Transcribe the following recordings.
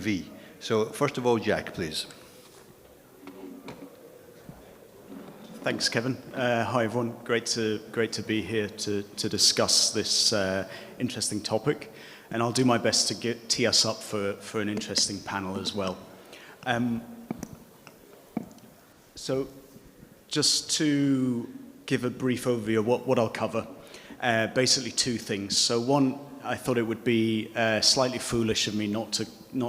V. So first of all, Jack, please. Thanks, Kevin. Hi, everyone. Great to be here to discuss this interesting topic. And I'll do my best to tee us up for an interesting panel as well. So just to give a brief overview of what I'll cover, basically two things. So one, I thought it would be slightly foolish of me not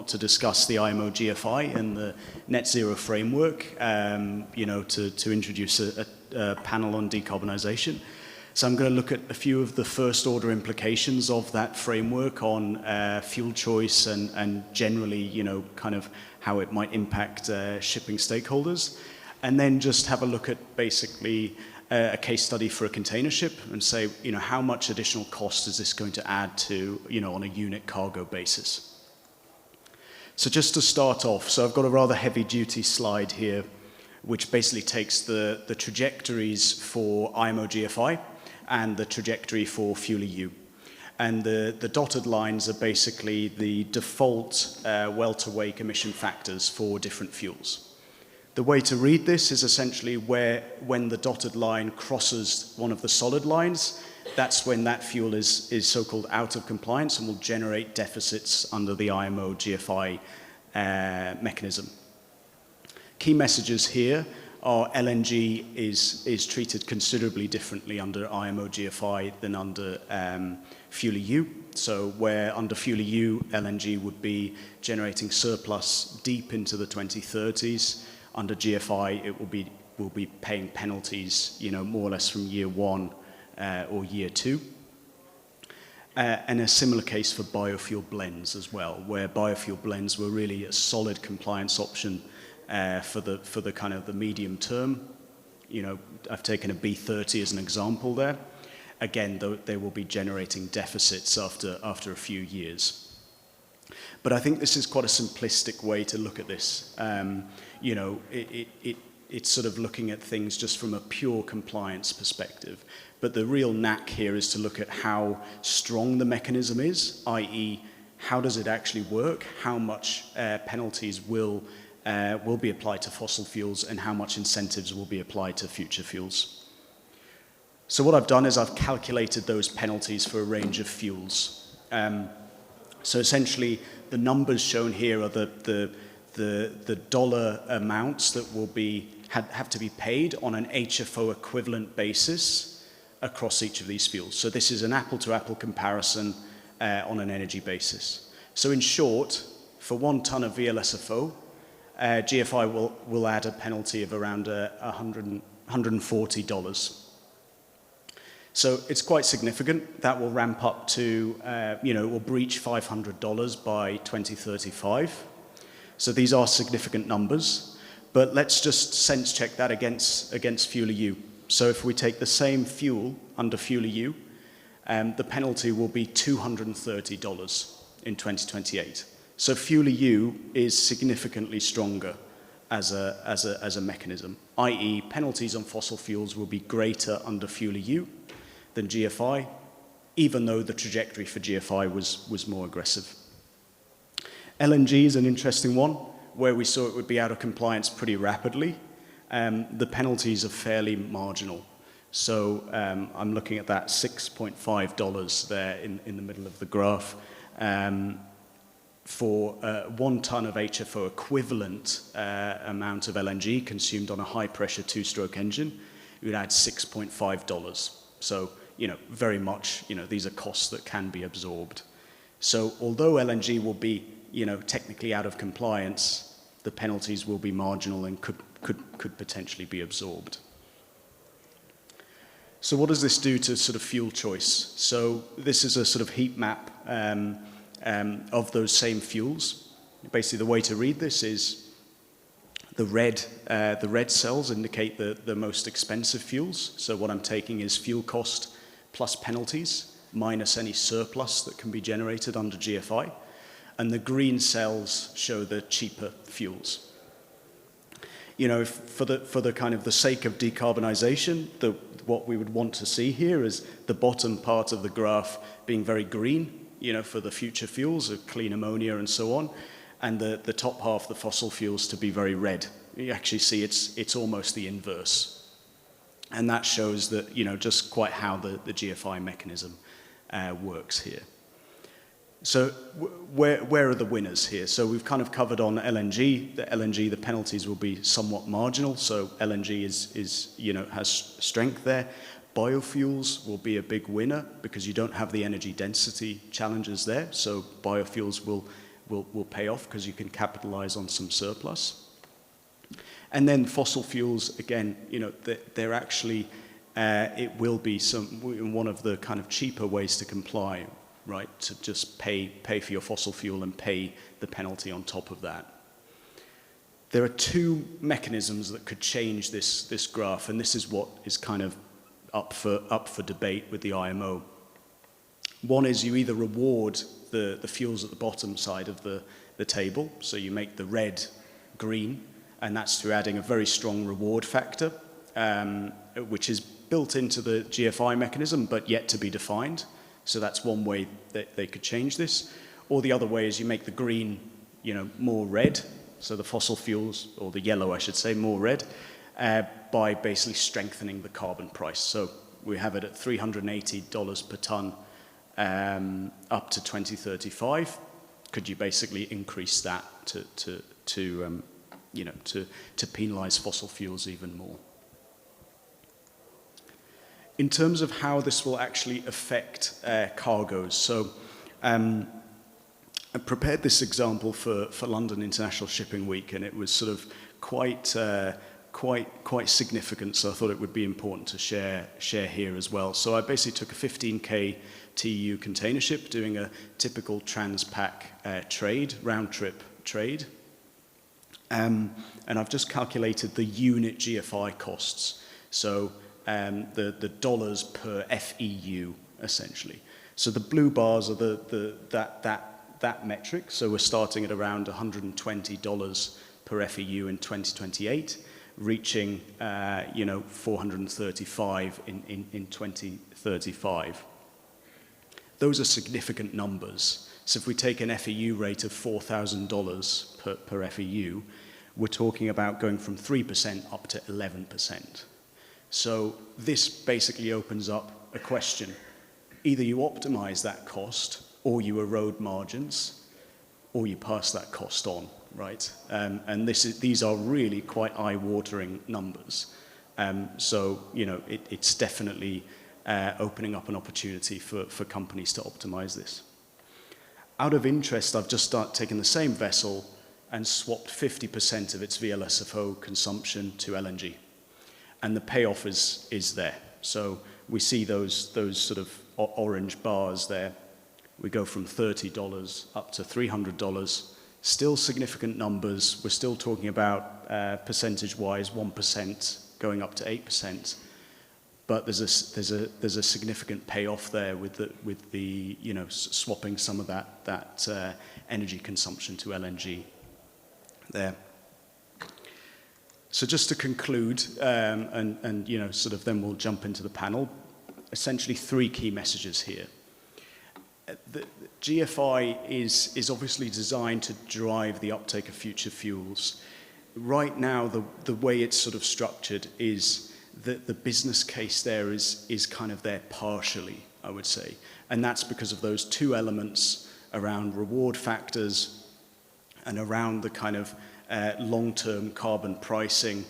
to discuss the IMO GFI and the net zero framework, to introduce a panel on decarbonisation. So I'm going to look at a few of the first order implications of that framework on fuel choice and generally, kind of how it might impact shipping stakeholders. And then just have a look at basically a case study for a container ship and say, how much additional cost is this going to add to, on a unit cargo basis. So just to start off, so I've got a rather heavy duty slide here, which basically takes the trajectories for IMO GFI and the trajectory for Fuel EU. And the dotted lines are basically the default well-to-wake emission factors for different fuels. The way to read this is essentially when the dotted line crosses one of the solid lines, that's when that fuel is so-called out of compliance and will generate deficits under the IMO GFI mechanism. Key messages here are LNG is treated considerably differently under IMO GFI than under Fuel EU. So where under Fuel EU, LNG would be generating surplus deep into the 2030s, under GFI it will be paying penalties, more or less from year one or year two. And a similar case for biofuel blends as well, where biofuel blends were really a solid compliance option for the kind of the medium term. I've taken a B30 as an example there. Again, though, they will be generating deficits after a few years. But I think this is quite a simplistic way to look at this. It's sort of looking at things just from a pure compliance perspective. But the real knack here is to look at how strong the mechanism is, i.e., how does it actually work, how much penalties will be applied to fossil fuels and how much incentives will be applied to future fuels. So what I've done is I've calculated those penalties for a range of fuels. So essentially, the numbers shown here are the dollar amounts that will have to be paid on an HFO equivalent basis across each of these fuels. So this is an apple-to-apple comparison on an energy basis. So in short, for 1 ton of VLSFO, GFI will add a penalty of around $140. So it's quite significant. That will ramp up to, it will breach $500 by 2035. So these are significant numbers. But let's just sense check that against Fuel EU. So if we take the same fuel under Fuel EU, the penalty will be $230 in 2028. So Fuel EU is significantly stronger as a mechanism, i.e. penalties on fossil fuels will be greater under Fuel EU than GFI, even though the trajectory for GFI was more aggressive. LNG is an interesting one, where we saw it would be out of compliance pretty rapidly. The penalties are fairly marginal. So I'm looking at that $6.5 there in the middle of the graph. For 1 ton of HFO equivalent amount of LNG consumed on a high-pressure two-stroke engine, you would add $6.5. So, very much, these are costs that can be absorbed. So although LNG will be, technically out of compliance, the penalties will be marginal and could potentially be absorbed. So what does this do to sort of fuel choice? So this is a sort of heat map of those same fuels. Basically, the way to read this is the red cells indicate the most expensive fuels. So what I'm taking is fuel cost plus penalties minus any surplus that can be generated under GFI. And the green cells show the cheaper fuels. For the kind of the sake of decarbonisation, what we would want to see here is the bottom part of the graph being very green, for the future fuels of clean ammonia and so on, and the top half, the fossil fuels, to be very red. You actually see it's almost the inverse. And that shows that, just quite how the GFI mechanism works here. So where are the winners here? So we've kind of covered on LNG. The LNG, the penalties will be somewhat marginal. So LNG has strength there. Biofuels will be a big winner because you don't have the energy density challenges there. So biofuels will pay off because you can capitalize on some surplus. And then fossil fuels, again, they're actually, it will be one of the kind of cheaper ways to comply, right? To just pay for your fossil fuel and pay the penalty on top of that. There are two mechanisms that could change this graph, and this is what is kind of up for debate with the IMO. One is you either reward the fuels at the bottom side of the table, so you make the red green, and that's through adding a very strong reward factor, which is built into the GFI mechanism, but yet to be defined. So that's one way that they could change this. Or the other way is you make the green, more red, so the fossil fuels, or the yellow, I should say, more red, by basically strengthening the carbon price. So we have it at $380 per ton up to 2035. Could you basically increase that to penalize fossil fuels even more? In terms of how this will actually affect cargoes, so I prepared this example for London International Shipping Week, and it was sort of quite significant, so I thought it would be important to share here as well. So I basically took a 15K TEU container ship doing a typical Transpac trade, round-trip trade, and I've just calculated the unit GFI costs. So the dollars per FEU, essentially. So the blue bars are that metric. So we're starting at around $120 per FEU in 2028, reaching 435 in 2035. Those are significant numbers. So if we take an FEU rate of $4,000 per FEU, we're talking about going from 3% up to 11%. So this basically opens up a question. Either you optimize that cost, or you erode margins, or you pass that cost on, right? And these are really quite eye-watering numbers. So, it's definitely opening up an opportunity for companies to optimize this. Out of interest, I've just taken the same vessel and swapped 50% of its VLSFO consumption to LNG. And the payoff is there. So we see those sort of orange bars there. We go from $30 up to $300. Still significant numbers. We're still talking about percentage-wise 1% going up to 8%. But there's a significant payoff there with the swapping some of that energy consumption to LNG there. So just to conclude, and sort of then we'll jump into the panel. Essentially, three key messages here. The GFI is obviously designed to drive the uptake of future fuels. Right now, the way it's sort of structured is that the business case there is kind of there partially, I would say. And that's because of those two elements around reward factors and around the kind of long-term carbon pricing,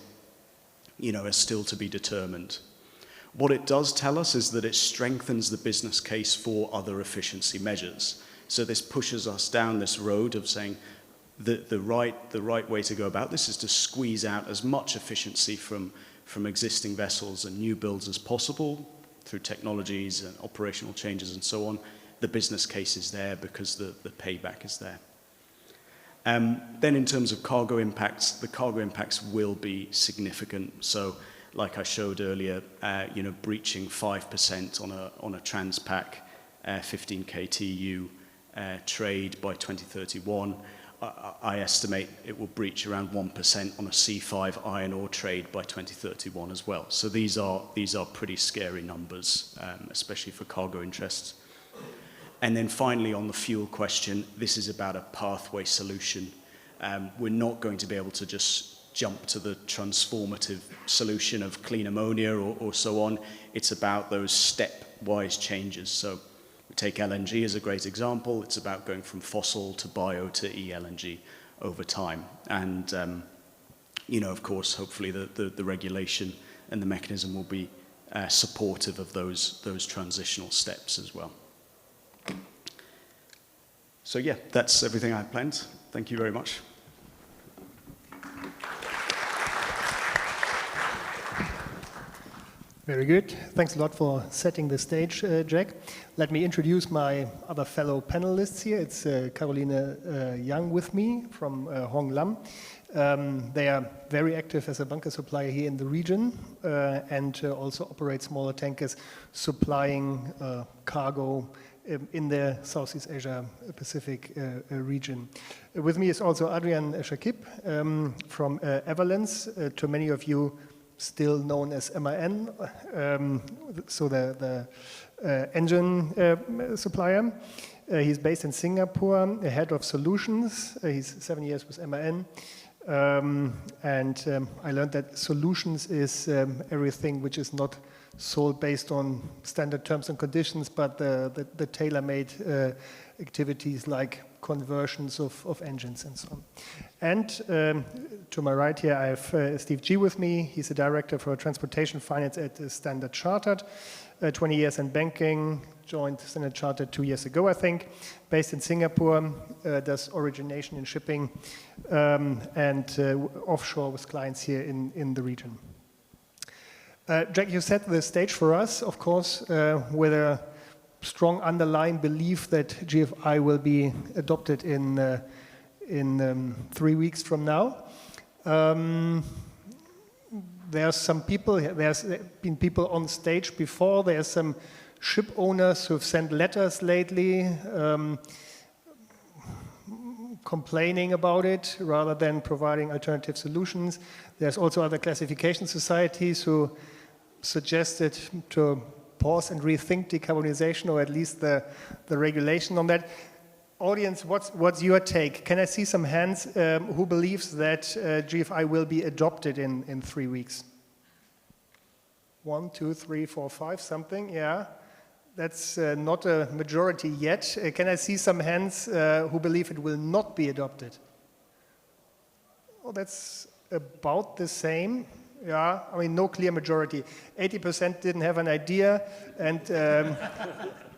is still to be determined. What it does tell us is that it strengthens the business case for other efficiency measures. So this pushes us down this road of saying the right way to go about this is to squeeze out as much efficiency from existing vessels and new builds as possible through technologies and operational changes and so on. The business case is there because the payback is there. Then in terms of cargo impacts, the cargo impacts will be significant. So like I showed earlier, breaching 5% on a Transpac 15K TEU trade by 2031. I estimate it will breach around 1% on a C5 iron ore trade by 2031 as well. So these are pretty scary numbers, especially for cargo interests. And then finally, on the fuel question, this is about a pathway solution We're not going to be able to just jump to the transformative solution of clean ammonia or so on. It's about those stepwise changes. So we take LNG as a great example. It's about going from fossil to bio to e-LNG over time. And, you know, of course, hopefully the regulation and the mechanism will be supportive of those transitional steps as well. So yeah, that's everything I had planned. Thank you very much. Very good. Thanks a lot for setting the stage, Jack. Let me introduce my other fellow panelists here. It's Caroline Young with me from Hong Lam. They are very active as a bunker supplier here in the region and also operate smaller tankers supplying cargo in the Southeast Asia Pacific region. With me is also Adrian Shakib from Everllence, to many of you still known as MAN, so the engine supplier. He's based in Singapore, head of solutions. He's 7 years with MAN. I learned that solutions is everything which is not sold based on standard terms and conditions, but the tailor-made activities like conversions of engines and so on. And to my right here, I have Steve G with me. He's the director for transportation finance at Standard Chartered. 20 years in banking, joined Standard Chartered 2 years ago, I think. Based in Singapore, does origination in shipping and offshore with clients here in the region. Jack, you set the stage for us, of course, with a strong underlying belief that GFI will be adopted in 3 weeks from now. There's some people, there's been people on stage before. There's some ship owners who've sent letters lately complaining about it rather than providing alternative solutions. There's also other classification societies who suggested to pause and rethink decarbonization, or at least the regulation on that. Audience, what's your take? Can I see some hands who believes that GFI will be adopted in 3 weeks? 1, 2, 3, 4, 5, something, yeah. That's not a majority yet. Can I see some hands who believe it will not be adopted? Well, that's about the same. Yeah, I mean, no clear majority. 80% didn't have an idea, and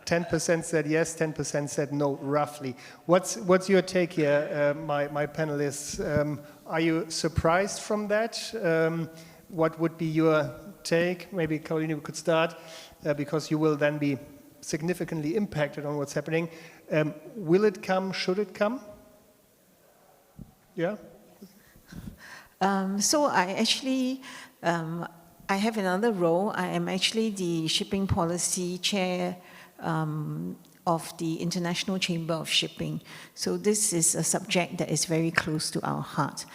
10% said yes, 10% said no, roughly. What's your take here, my panelists? Are you surprised from that? What would be your take? Maybe, Caroline, we could start, because you will then be significantly impacted on what's happening. Will it come? Should it come? Yeah? So I actually, I have another role. I am actually the shipping policy chair of the International Chamber of Shipping. So this is a subject that is very close to our heart.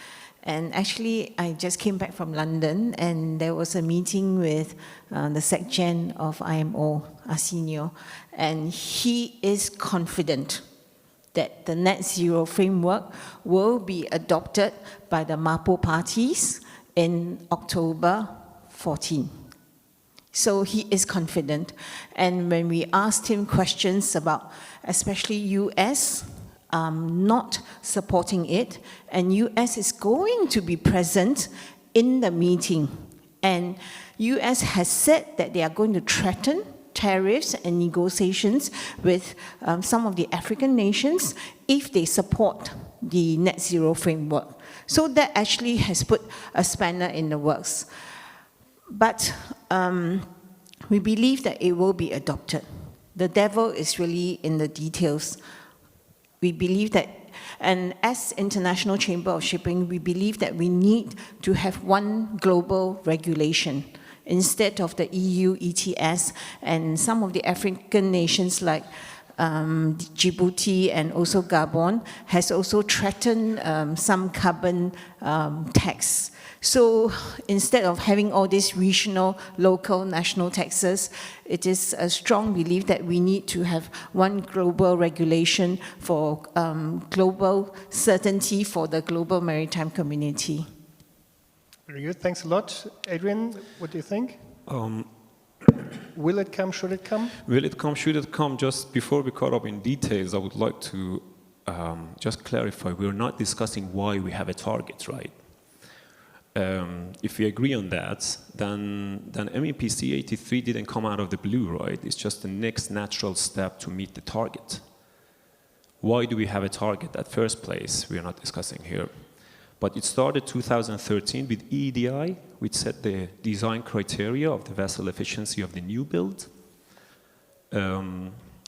And actually, I just came back from London, and there was a meeting with the SecGen of IMO, Arsenio, and he is confident that the net zero framework will be adopted by the MAPO parties in October 14. So he is confident. And when we asked him questions about especially US not supporting it, and US is going to be present in the meeting, and US has said that they are going to threaten tariffs and negotiations with some of the African nations if they support the net zero framework. So that actually has put a spanner in the works. But we believe that it will be adopted. The devil is really in the details. We believe that, and as International Chamber of Shipping, we believe that we need to have one global regulation instead of the EU ETS and some of the African nations like Djibouti and also Gabon, has also threatened some carbon tax. So instead of having all these regional, local, national taxes, it is a strong belief that we need to have one global regulation for global certainty for the global maritime community. Very good. Thanks a lot. Adrian, what do you think? Will it come? Should it come? Will it come? Should it come? Just before we caught up in details, I would like to just clarify, we're not discussing why we have a target, right? If we agree on that, then MEPC 83 didn't come out of the blue, right? It's just the next natural step to meet the target. Why do we have a target at first place? We are not discussing here. But it started 2013 with EEDI, which set the design criteria of the vessel efficiency of the new build.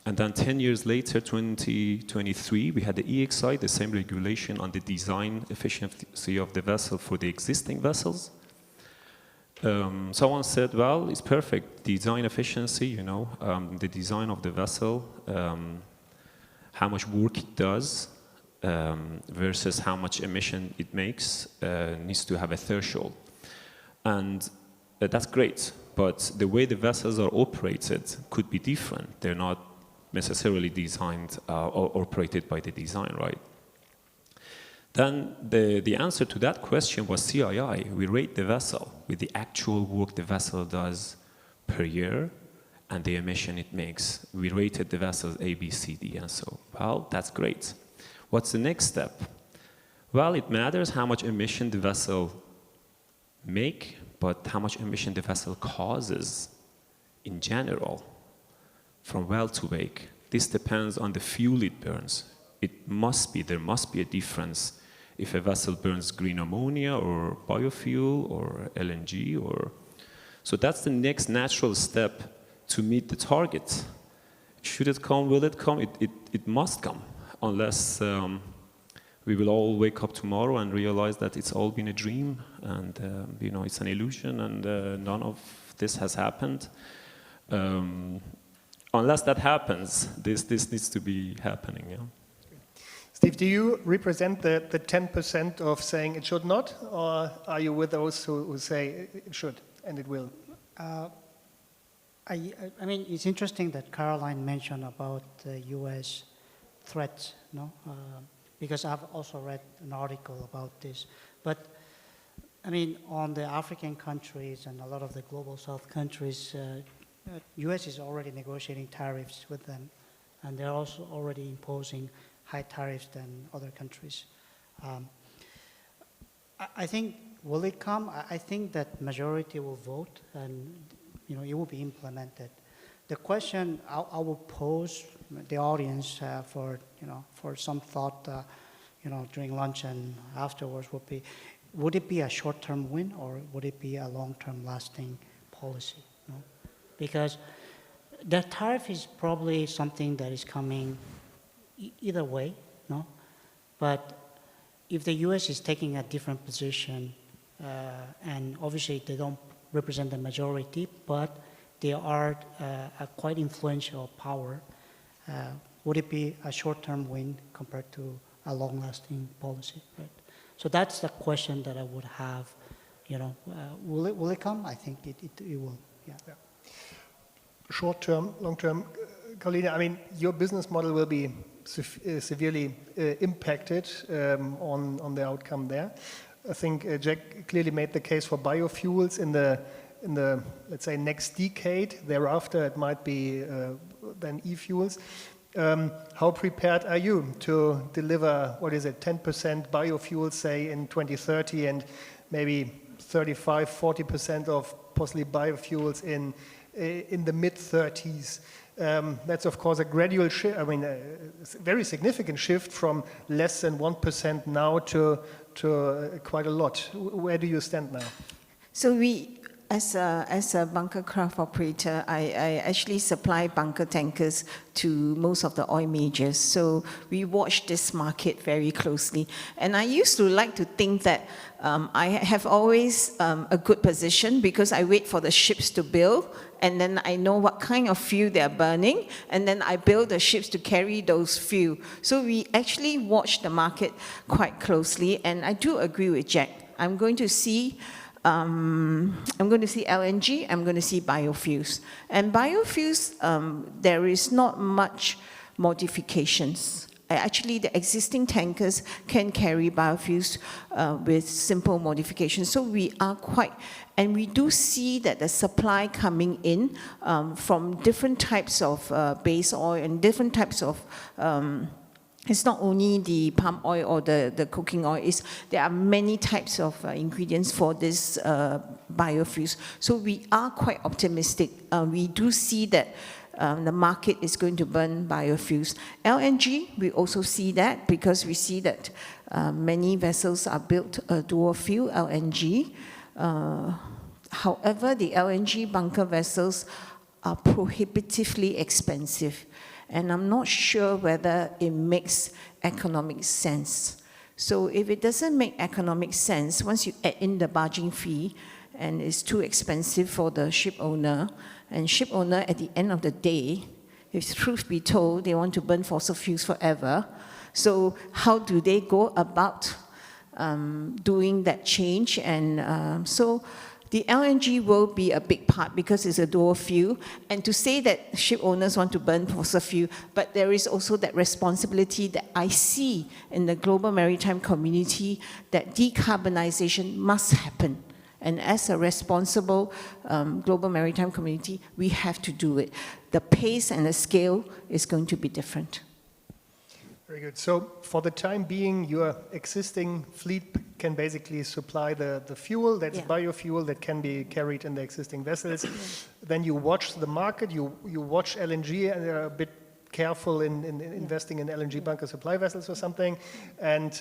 And then 10 years later, 2023, we had the EXI, the same regulation on the design efficiency of the vessel for the existing vessels. Someone said, well, it's perfect, design efficiency, you know, the design of the vessel, how much work it does versus how much emission it makes needs to have a threshold. And that's great, but the way the vessels are operated could be different. They're not necessarily designed or operated by the design, right? Then the answer to that question was CII. We rate the vessel with the actual work the vessel does per year and the emission it makes. We rated the vessels A, B, C, D, and so. Well, that's great. What's the next step? Well, it matters how much emission the vessel make, but how much emission the vessel causes in general, from well to wake. This depends on the fuel it burns. There must be a difference if a vessel burns green ammonia or biofuel or LNG or... So that's the next natural step to meet the target. Should it come, will it come? It must come, unless we will all wake up tomorrow and realize that it's all been a dream and you know, it's an illusion and none of this has happened. Unless that happens, this needs to be happening. Yeah? Steve, do you represent the 10% of saying it should not, or are you with those who say it should and it will? I mean, it's interesting that Caroline mentioned about the U.S. threats, no? Because I've also read an article about this. But, I mean, on the African countries and a lot of the global South countries, U.S. is already negotiating tariffs with them, and they're also already imposing high tariffs than other countries. I think, will it come? I think that majority will vote, and you know, it will be implemented. The question I will pose the audience for some thought, during lunch and afterwards would be, would it be a short-term win or would it be a long-term lasting policy? No? Because the tariff is probably something that is coming either way, no? But if the U.S. is taking a different position, and obviously they don't represent the majority, but they are a quite influential power, would it be a short-term win compared to a long-lasting policy, right? So that's the question that I would have, will it come? I think it will, yeah. Short-term, long-term, Carolina, I mean, your business model will be severely impacted on the outcome there. I think Jack clearly made the case for biofuels in the let's say next decade. Thereafter, it might be then e-fuels. How prepared are you to deliver, 10% biofuels, say, in 2030, and maybe 35-40% of possibly biofuels in the mid-30s? That's of course a gradual shift. I mean, a very significant shift from less than 1% now to quite a lot. Where do you stand now? So As a bunker craft operator, I actually supply bunker tankers to most of the oil majors. So we watch this market very closely. And I used to like to think that I have always a good position because I wait for the ships to build, and then I know what kind of fuel they're burning, and then I build the ships to carry those fuel. So we actually watch the market quite closely, and I do agree with Jack. I'm going to see LNG, I'm going to see biofuels. And biofuels, there is not much modifications. Actually, the existing tankers can carry biofuels with simple modifications. So we are quite, and we do see that the supply coming in from different types of base oil and different types of it's not only the palm oil or the cooking oil, there are many types of ingredients for this biofuels. So we are quite optimistic. We do see that the market is going to burn biofuels. LNG, we also see that because we see that many vessels are built dual fuel LNG. However, the LNG bunker vessels are prohibitively expensive. And I'm not sure whether it makes economic sense. So if it doesn't make economic sense, once you add in the barging fee, and it's too expensive for the ship owner, and ship owner at the end of the day, if truth be told, they want to burn fossil fuels forever. So how do they go about doing that change? And so the LNG will be a big part because it's a dual fuel. And to say that ship owners want to burn fossil fuel, but there is also that responsibility that I see in the global maritime community that decarbonization must happen. And as a responsible global maritime community, we have to do it. The pace and the scale is going to be different. Very good. So for the time being, your existing fleet can basically supply the fuel, that's biofuel that can be carried in the existing vessels. Then you watch the market, you watch LNG, and you're a bit careful in investing in LNG bunker supply vessels or something. And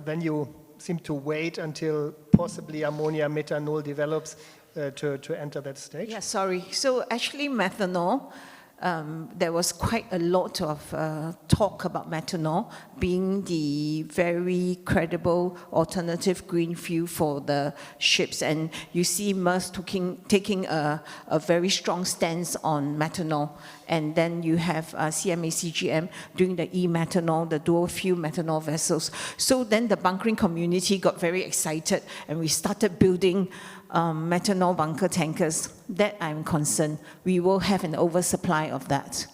then you seem to wait until possibly ammonia methanol develops to enter that stage. Yeah, sorry. So actually methanol, there was quite a lot of talk about methanol being the very credible alternative green fuel for the ships. And you see Maersk taking a very strong stance on methanol. And then you have CMA CGM doing the e-methanol, the dual fuel methanol vessels. So then the bunkering community got very excited and we started building methanol bunker tankers. That I'm concerned. We will have an oversupply of that.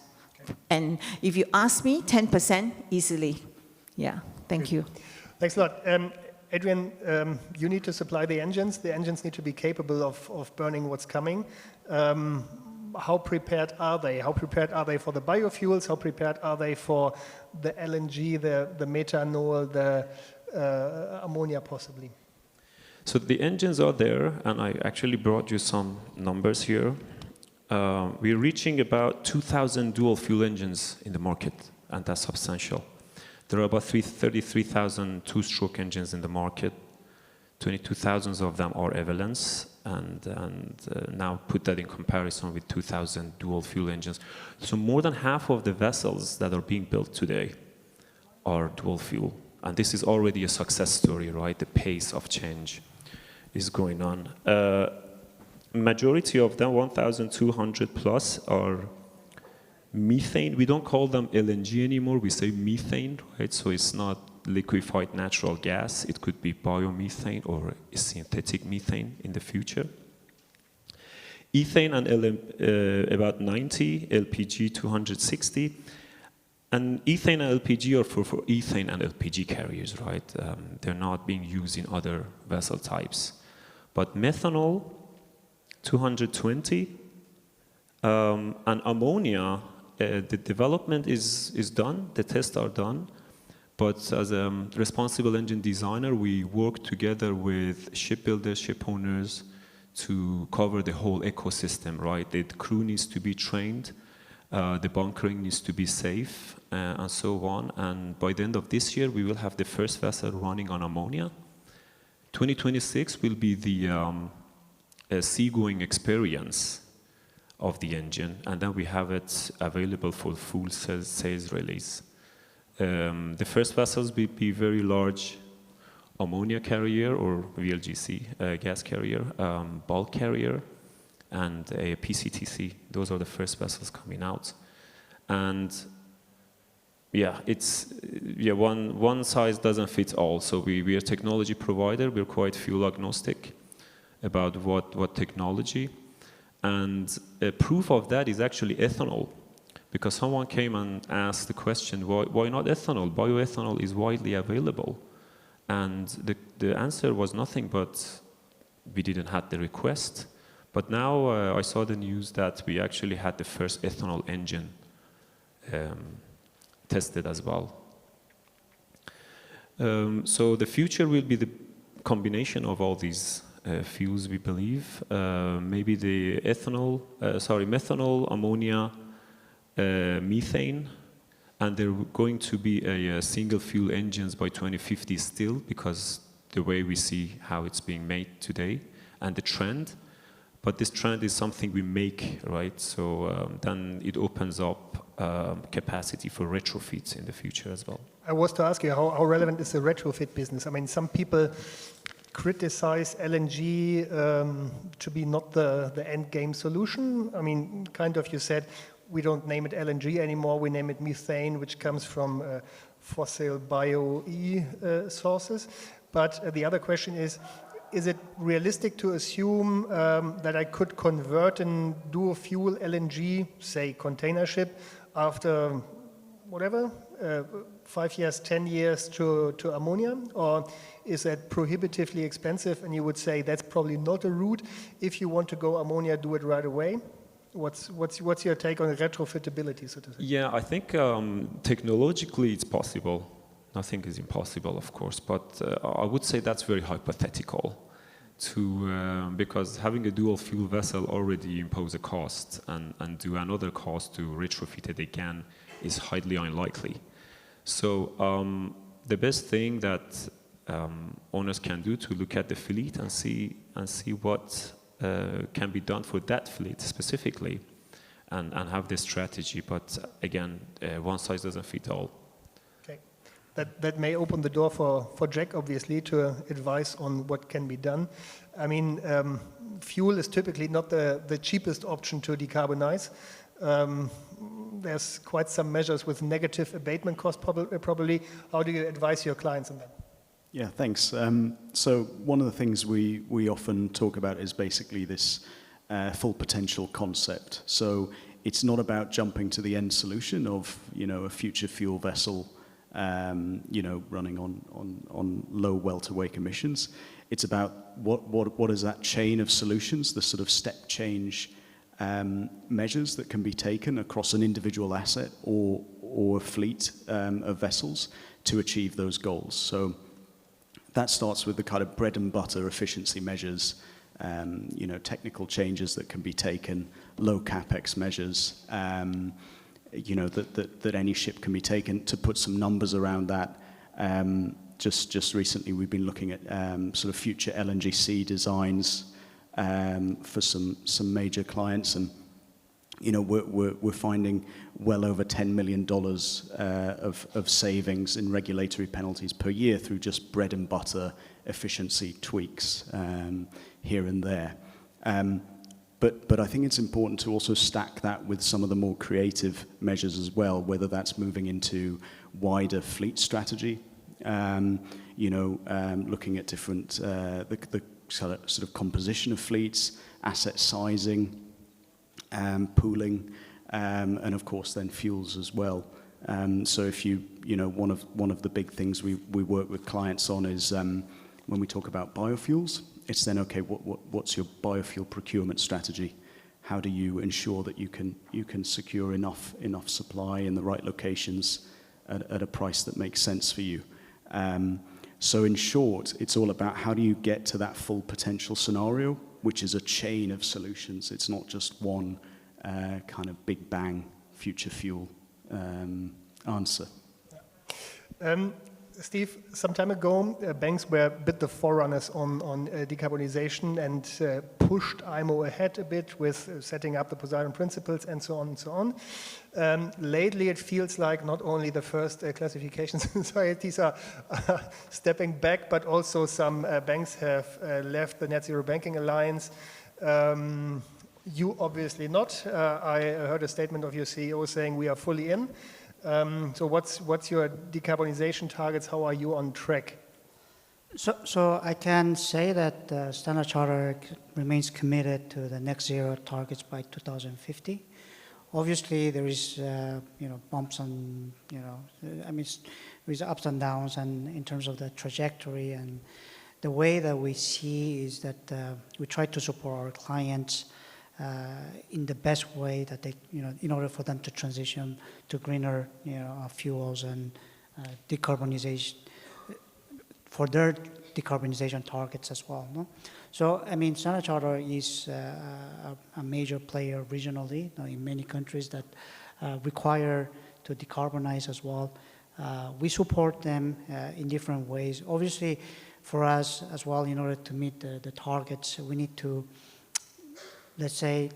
Okay. And if you ask me, 10% easily. Yeah, thank you. Thanks a lot. Adrian, you need to supply the engines. The engines need to be capable of burning what's coming. How prepared are they? How prepared are they for the biofuels? How prepared are they for the LNG, the methanol, the ammonia possibly? So the engines are there, and I actually brought you some numbers here. We're reaching about 2,000 dual fuel engines in the market, and that's substantial. There are about 33,000 two-stroke engines in the market. 22,000 of them are Everllence, and now put that in comparison with 2,000 dual fuel engines. So more than half of the vessels that are being built today are dual fuel. And this is already a success story, right? The pace of change is going on. Majority of them, 1,200 plus, are methane. We don't call them LNG anymore, we say methane, right? So it's not liquefied natural gas. It could be biomethane or synthetic methane in the future. Ethane and about 90, LPG 260. And ethane and LPG are for ethane and LPG carriers, right? They're not being used in other vessel types. But methanol, 220, and ammonia, the development is done, the tests are done. But as a responsible engine designer, we work together with shipbuilders, ship owners to cover the whole ecosystem, right? The crew needs to be trained, the bunkering needs to be safe, and so on. And by the end of this year, we will have the first vessel running on ammonia. 2026 will be the a seagoing experience of the engine, and then we have it available for full sales release. The first vessels will be very large ammonia carrier or VLGC gas carrier, bulk carrier, and a PCTC. Those are the first vessels coming out. And yeah, one size doesn't fit all. So we are a technology provider. We're quite fuel agnostic about what technology. And a proof of that is actually ethanol. Because someone came and asked the question, why not ethanol? Bioethanol is widely available. And the answer was nothing but we didn't have the request. But now I saw the news that we actually had the first ethanol engine tested as well. So the future will be the combination of all these fuels, we believe. Maybe the methanol, ammonia, methane, and they're going to be a single fuel engines by 2050 still, because the way we see how it's being made today and the trend. But this trend is something we make, right? So then it opens up capacity for retrofits in the future as well. I was to ask you, how relevant is the retrofit business? I mean, some people criticize LNG to be not the end game solution. I mean, kind of you said, we don't name it LNG anymore, we name it methane, which comes from fossil bio-E sources. But the other question is it realistic to assume that I could convert and do a fuel LNG, say container ship, after whatever, 5 years, 10 years to ammonia? Or is that prohibitively expensive and you would say that's probably not a route? If you want to go ammonia, do it right away? What's your take on retrofitability, so to say? Yeah, I think technologically it's possible. Nothing is impossible, of course, but I would say that's very hypothetical. Because having a dual fuel vessel already impose a cost, and do another cost to retrofit it again is highly unlikely. So the best thing that owners can do to look at the fleet and see what can be done for that fleet specifically, and have this strategy. But again, one size doesn't fit all. Okay, that may open the door for Jack, obviously, to advise on what can be done. I mean, fuel is typically not the cheapest option to decarbonize. There's quite some measures with negative abatement cost probably. How do you advise your clients on that? Yeah, thanks. So one of the things we often talk about is basically this full potential concept. So it's not about jumping to the end solution of, a future fuel vessel, running on low well-to-wake emissions. It's about what is that chain of solutions, the sort of step change measures that can be taken across an individual asset or a fleet of vessels to achieve those goals. So that starts with the kind of bread and butter efficiency measures, technical changes that can be taken, low capex measures, that any ship can be taken. To put some numbers around that, just recently we've been looking at sort of future LNGC designs for some major clients, and we're finding well over $10 million of savings in regulatory penalties per year through just bread and butter efficiency tweaks here and there. But I think it's important to also stack that with some of the more creative measures as well, whether that's moving into wider fleet strategy, looking at different the sort of composition of fleets, asset sizing, pooling, and of course then fuels as well. So if one of the big things we work with clients on is when we talk about biofuels, it's then okay, what's your biofuel procurement strategy? How do you ensure that you can secure enough supply in the right locations at a price that makes sense for you? So in short, it's all about how do you get to that full potential scenario, which is a chain of solutions. It's not just one kind of big bang future fuel answer. Steve, some time ago, banks were a bit the forerunners on decarbonization and pushed IMO ahead a bit with setting up the Poseidon principles and so on and so on. Lately, it feels like not only the first classification societies are stepping back, but also some banks have left the Net Zero Banking Alliance. You obviously not. I heard a statement of your CEO saying we are fully in. So what's your decarbonization targets? How are you on track? So I can say that Standard Chartered remains committed to the net zero targets by 2050. Obviously, there is bumps and with ups and downs, and in terms of the trajectory, and the way that we see is that we try to support our clients in the best way that they, in order for them to transition to greener, fuels and decarbonization, for their decarbonization targets as well. No? So, Standard Chartered is a major player regionally in many countries that require to decarbonize as well. We support them in different ways. Obviously, for us as well, in order to meet the targets, we need to, let's say,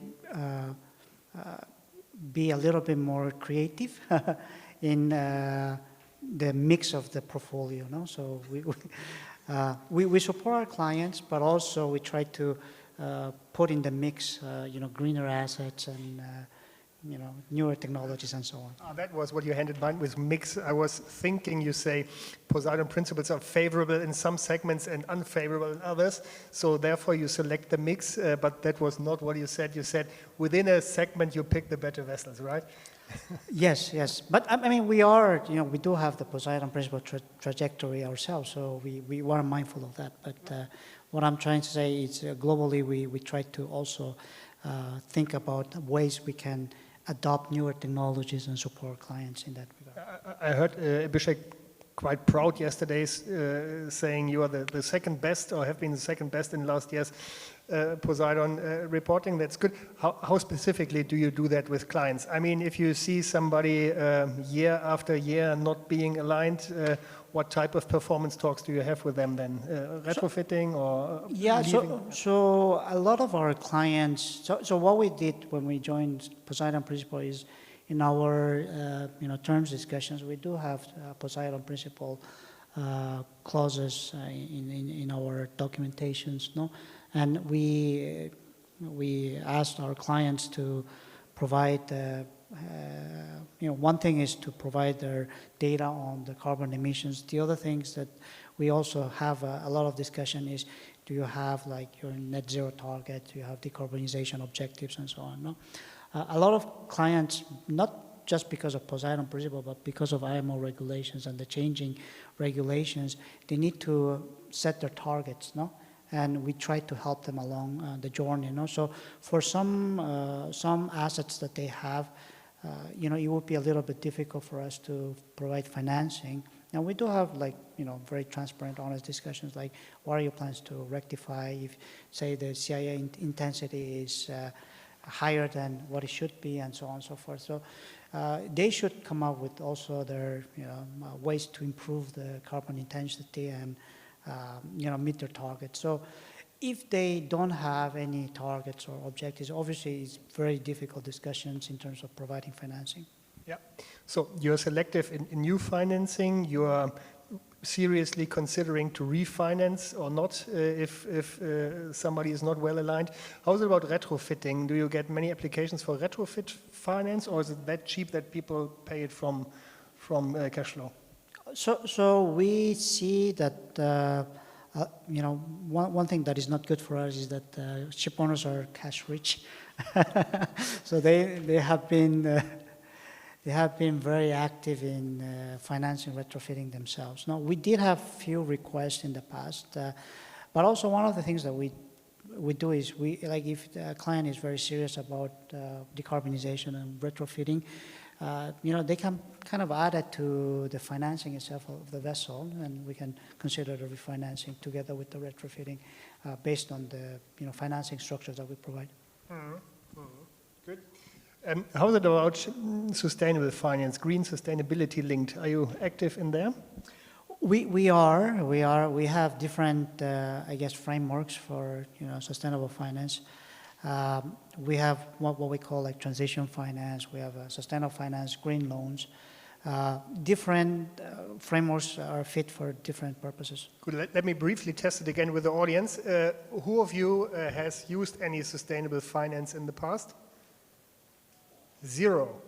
be a little bit more creative in the mix of the portfolio. No? So we support our clients, but also we try to put in the mix, greener assets and newer technologies and so on. That was what you had in mind with mix. I was thinking you say Poseidon principles are favorable in some segments and unfavorable in others. So therefore you select the mix, but that was not what you said. You said within a segment you pick the better vessels, right? Yes. But we are, we do have the Poseidon principle trajectory ourselves. So we are mindful of that. But what I'm trying to say is globally we try to also think about ways we can adopt newer technologies and support clients in that regard. I heard Abhishek quite proud yesterday saying you are the second best or have been the second best in last year's Poseidon reporting. That's good. How specifically do you do that with clients? If you see somebody year after year not being aligned, what type of performance talks do you have with them then? Retrofitting or leaving? So a lot of our clients, so what we did when we joined Poseidon Principle is in our terms discussions, we do have Poseidon Principle clauses in our documentations, no? And we asked our clients to provide one thing is to provide their data on the carbon emissions. The other things that we also have a lot of discussion is, do you have like your net zero target? Do you have decarbonization objectives and so on? No? A lot of clients, not just because of Poseidon Principle, but because of IMO regulations and the changing regulations, they need to set their targets, no? And we try to help them along the journey, no? So for some assets that they have, it would be a little bit difficult for us to provide financing. Now we do have very transparent, honest discussions like, what are your plans to rectify if, say, the CIA intensity is higher than what it should be, and so on and so forth. So they should come up with also their ways to improve the carbon intensity and meet their targets. So if they don't have any targets or objectives, obviously it's very difficult discussions in terms of providing financing. Yeah. So you're selective in new financing. You are seriously considering to refinance or not if somebody is not well aligned. How's it about retrofitting? Do you get many applications for retrofit finance, or is it that cheap that people pay it from cash flow? So we see that one thing that is not good for us is that ship owners are cash rich, so they have been very active in financing retrofitting themselves. Now, we did have few requests in the past, but also one of the things that we do is if the client is very serious about decarbonization and retrofitting, they can kind of add it to the financing itself of the vessel, and we can consider the refinancing together with the retrofitting based on the financing structures that we provide. Mm-hmm. Good. How is it about sustainable finance, green sustainability linked? Are you active in there? We have different, I guess, frameworks for sustainable finance. We have what we call like transition finance. We have sustainable finance, green loans. Different frameworks are fit for different purposes. Good. Let me briefly test it again with the audience. Who of you has used any sustainable finance in the past? 0.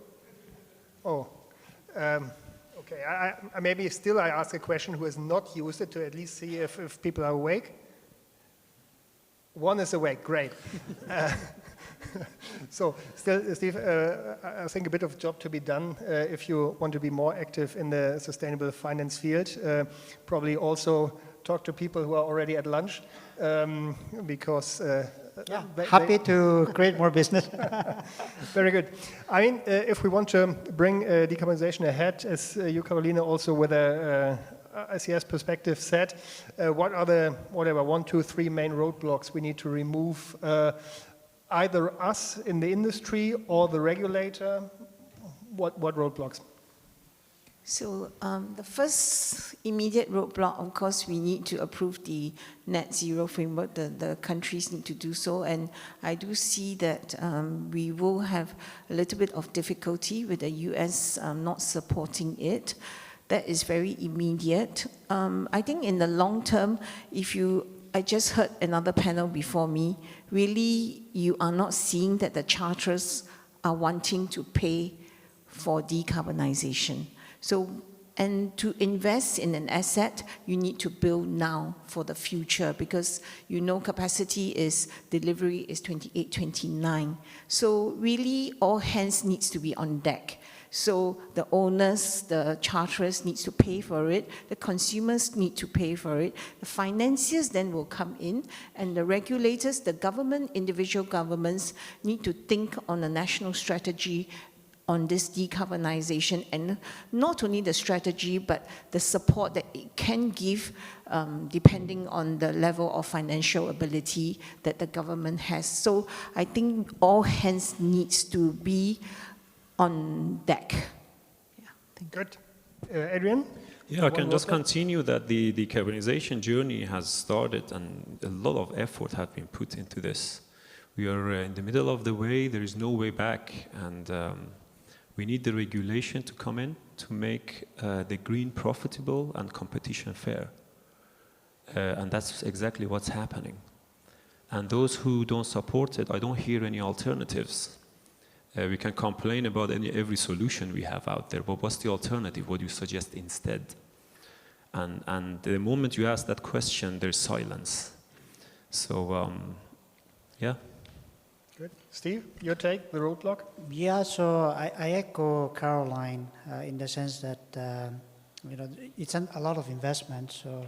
Oh. Okay, maybe still I ask a question who has not used it to at least see if people are awake. 1 is awake, great. So still, Steve, I think a bit of job to be done if you want to be more active in the sustainable finance field. Probably also talk to people who are already at lunch because happy to create more business. Very good. I mean, if we want to bring decarbonization ahead, as you, Carolina, also with a ICS perspective said, what are the, 1, 2, 3 main roadblocks we need to remove, either us in the industry or the regulator? What roadblocks? So the first immediate roadblock, of course, we need to approve the net zero framework. The countries need to do so. And I do see that we will have a little bit of difficulty with the US not supporting it. That is very immediate. I think in the long term, I just heard another panel before me, really you are not seeing that the charters are wanting to pay for decarbonization. So, and to invest in an asset, you need to build now for the future because capacity delivery is 28, 29. So really all hands needs to be on deck. So the owners, the charterers needs to pay for it, the consumers need to pay for it, the financiers then will come in, and the regulators, the government, individual governments need to think on a national strategy on this decarbonization, and not only the strategy, but the support that it can give depending on the level of financial ability that the government has. So I think all hands needs to be on deck. Yeah, thank you. Good. Adrian? Yeah, I can just continue that the decarbonization journey has started and a lot of effort has been put into this. We are in the middle of the way, there is no way back, and we need the regulation to come in to make the green profitable and competition fair. And that's exactly what's happening. And those who don't support it, I don't hear any alternatives. We can complain about every solution we have out there, but what's the alternative? What do you suggest instead? And the moment you ask that question, there's silence. So, yeah. Good. Steve, your take, the roadblock? Yeah, so I echo Caroline in the sense that it's a lot of investment, so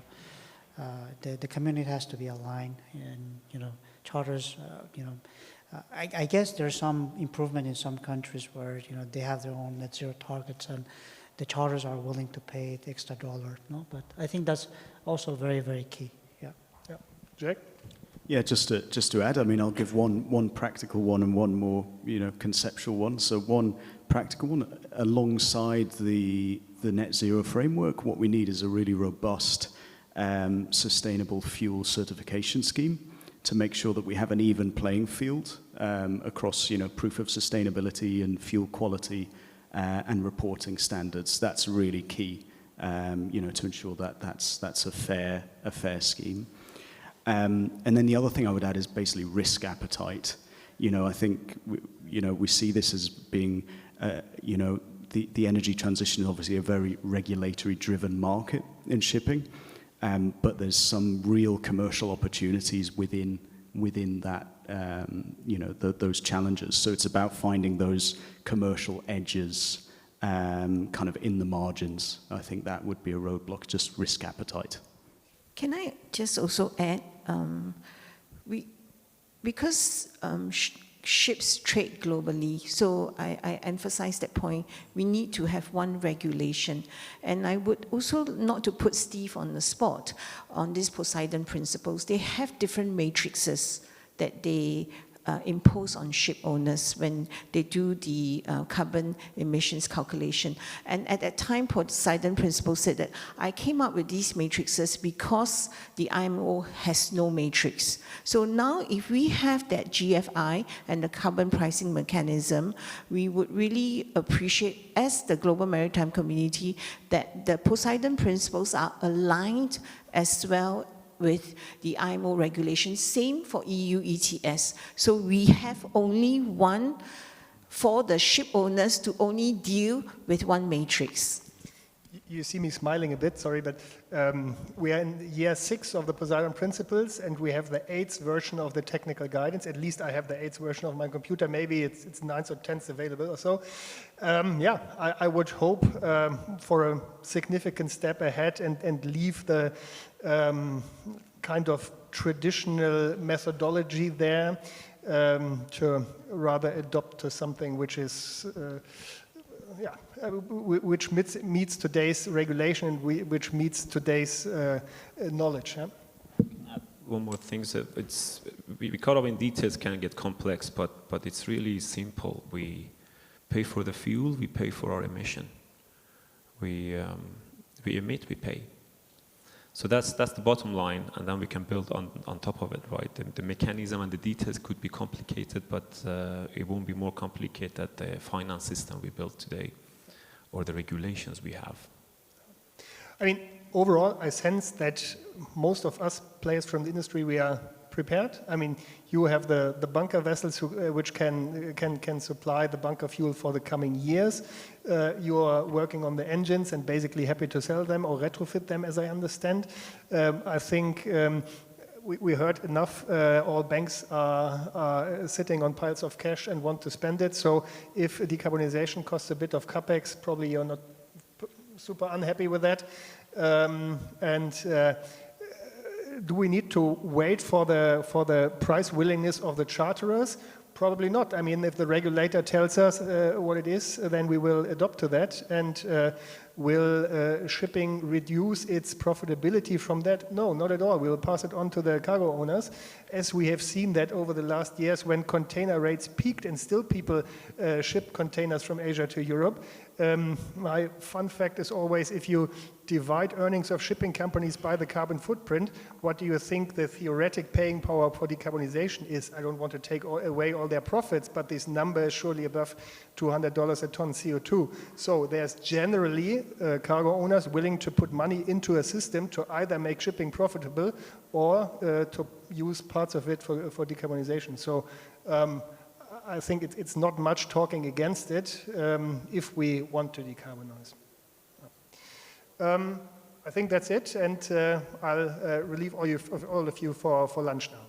the community has to be aligned, and charters, I guess there's some improvement in some countries where they have their own net zero targets, and the charters are willing to pay the extra dollar. No, but I think that's also very, very key. Yeah. Yeah. Jack? Yeah, just to add, I mean, I'll give one practical one and one more, conceptual one. So one practical one, alongside the net zero framework, what we need is a really robust sustainable fuel certification scheme to make sure that we have an even playing field across, proof of sustainability and fuel quality and reporting standards. That's really key, to ensure that that's a fair scheme. And then the other thing I would add is basically risk appetite. I think, we see this as being, the energy transition is obviously a very regulatory-driven market in shipping, but there's some real commercial opportunities within that, those challenges. So it's about finding those commercial edges kind of in the margins. I think that would be a roadblock, just risk appetite. Can I just also add, because ships trade globally, so I emphasize that point, we need to have one regulation. And I would also, not to put Steve on the spot on these Poseidon principles, they have different matrices that they imposed on ship owners when they do the carbon emissions calculation. And at that time, Poseidon Principle said that I came up with these matrices because the IMO has no matrix. So now if we have that GFI and the carbon pricing mechanism, we would really appreciate, as the global maritime community, that the Poseidon Principles are aligned as well with the IMO regulations, same for EU ETS. So we have only one for the ship owners to only deal with one matrix. You see me smiling a bit, sorry, but we are in year 6 of the Poseidon Principles, and we have the 8th version of the technical guidance. At least I have the 8th version of my computer. Maybe it's 9th or 10th available or so. Yeah, I would hope for a significant step ahead and leave the kind of traditional methodology there to rather adopt to something which is which meets today's regulation and which meets today's knowledge. Yeah? One more thing, so we cut off in details can get complex, but it's really simple. We pay for the fuel, we pay for our emission. We emit, we pay. So that's the bottom line, and then we can build on top of it, right? The mechanism and the details could be complicated, but it won't be more complicated than the finance system we built today or the regulations we have. I mean, overall, I sense that most of us players from the industry, we are prepared. I mean, you have the bunker vessels which can supply the bunker fuel for the coming years. You are working on the engines and basically happy to sell them or retrofit them, as I understand. I think we heard enough. All banks are sitting on piles of cash and want to spend it. So if decarbonization costs a bit of capex, probably you're not super unhappy with that. Do we need to wait for the price willingness of the charterers? Probably not. I mean, if the regulator tells us what it is, then we will adopt to that. And will shipping reduce its profitability from that? No, not at all. We will pass it on to the cargo owners, as we have seen that over the last years when container rates peaked and still people ship containers from Asia to Europe. My fun fact is always, if you divide earnings of shipping companies by the carbon footprint, what do you think the theoretic paying power for decarbonization is? I don't want to take away all their profits, but this number is surely above $200 a ton CO2. So there's generally cargo owners willing to put money into a system to either make shipping profitable or to use parts of it for decarbonization. So I think it's not much talking against it if we want to decarbonize. I think that's it, and I'll relieve all of you for lunch now.